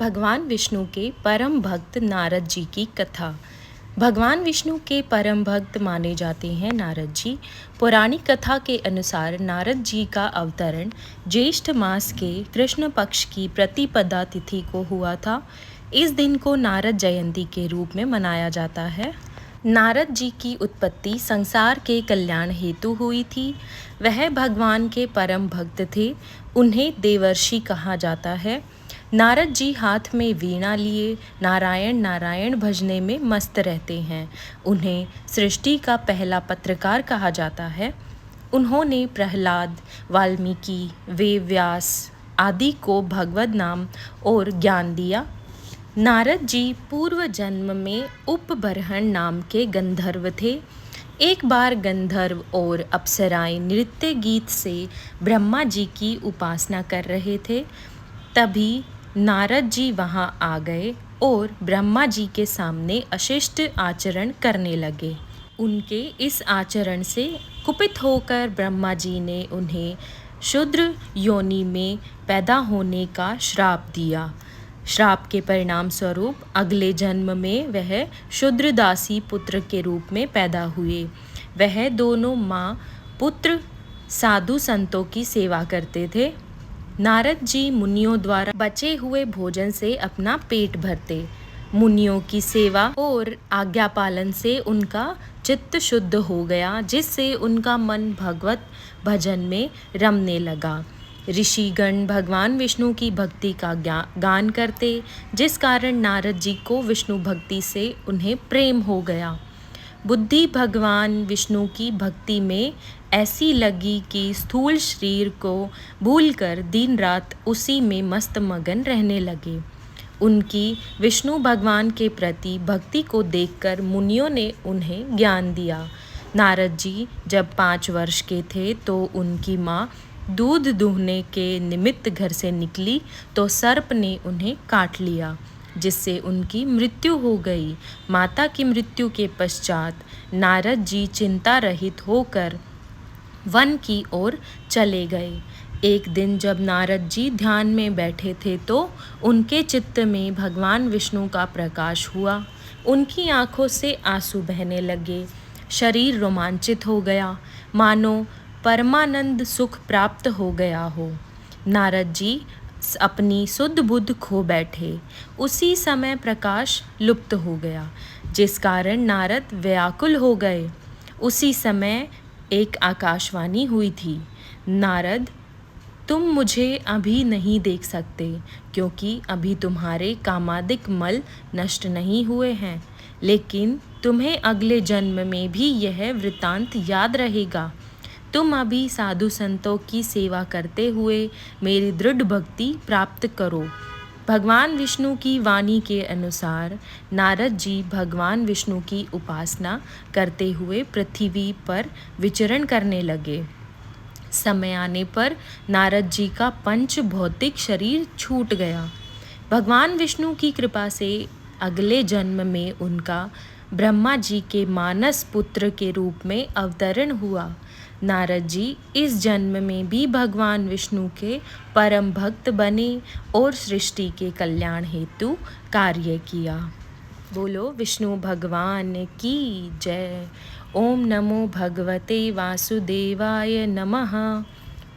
भगवान विष्णु के परम भक्त नारद जी की कथा। भगवान विष्णु के परम भक्त माने जाते हैं नारद जी। पौराणिक कथा के अनुसार नारद जी का अवतरण ज्येष्ठ मास के कृष्ण पक्ष की प्रतिपदा तिथि को हुआ था। इस दिन को नारद जयंती के रूप में मनाया जाता है। नारद जी की उत्पत्ति संसार के कल्याण हेतु हुई थी। वह भगवान के परम भक्त थे। उन्हें देवर्षि कहा जाता है। नारद जी हाथ में वीणा लिए नारायण नारायण भजने में मस्त रहते हैं। उन्हें सृष्टि का पहला पत्रकार कहा जाता है। उन्होंने प्रहलाद, वाल्मीकि, वेदव्यास आदि को भगवद नाम और ज्ञान दिया। नारद जी पूर्व जन्म में उपबरहण नाम के गंधर्व थे। एक बार गंधर्व और अप्सराएं नृत्य गीत से ब्रह्मा जी की उपासना कर रहे थे। तभी नारद जी वहां आ गए और ब्रह्मा जी के सामने अशिष्ट आचरण करने लगे। उनके इस आचरण से कुपित होकर ब्रह्मा जी ने उन्हें शूद्र योनि में पैदा होने का श्राप दिया। श्राप के परिणाम स्वरूप अगले जन्म में वह शूद्रदासी पुत्र के रूप में पैदा हुए। वह दोनों माँ पुत्र साधु संतों की सेवा करते थे। नारद जी मुनियों द्वारा बचे हुए भोजन से अपना पेट भरते। मुनियों की सेवा और आज्ञा पालन से उनका चित्त शुद्ध हो गया, जिससे उनका मन भगवत भजन में रमने लगा। ऋषिगण भगवान विष्णु की भक्ति का गान करते, जिस कारण नारद जी को विष्णु भक्ति से उन्हें प्रेम हो गया। बुद्धि भगवान विष्णु की भक्ति में ऐसी लगी कि स्थूल शरीर को भूलकर दिन रात उसी में मस्त मगन रहने लगे। उनकी विष्णु भगवान के प्रति भक्ति को देखकर मुनियों ने उन्हें ज्ञान दिया। नारद जी जब 5 वर्ष के थे तो उनकी माँ दूध दूहने के निमित्त घर से निकली तो सर्प ने उन्हें काट लिया, जिससे उनकी मृत्यु हो गई। माता की मृत्यु के पश्चात नारद जी चिंता रहित होकर वन की ओर चले गए। एक दिन जब नारद जी ध्यान में बैठे थे तो उनके चित्त में भगवान विष्णु का प्रकाश हुआ। उनकी आंखों से आंसू बहने लगे। शरीर रोमांचित हो गया, मानो परमानंद सुख प्राप्त हो गया हो। नारद जी अपनी सुध बुध खो बैठे। उसी समय प्रकाश लुप्त हो गया, जिस कारण नारद व्याकुल हो गए। उसी समय एक आकाशवाणी हुई थी, नारद, तुम मुझे अभी नहीं देख सकते, क्योंकि अभी तुम्हारे कामादिक मल नष्ट नहीं हुए हैं। लेकिन तुम्हें अगले जन्म में भी यह वृत्तांत याद रहेगा। तुम अभी साधु संतों की सेवा करते हुए मेरी दृढ़ भक्ति प्राप्त करो। भगवान विष्णु की वाणी के अनुसार नारद जी भगवान विष्णु की उपासना करते हुए पृथ्वी पर विचरण करने लगे। समय आने पर नारद जी का पंच भौतिक शरीर छूट गया। भगवान विष्णु की कृपा से अगले जन्म में उनका ब्रह्मा जी के मानस पुत्र के रूप में अवतरण हुआ। नारद जी इस जन्म में भी भगवान विष्णु के परम भक्त बने और सृष्टि के कल्याण हेतु कार्य किया। बोलो विष्णु भगवान की जय। ओम नमो भगवते वासुदेवाय नमः।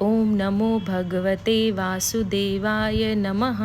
ओम नमो भगवते वासुदेवाय नमः।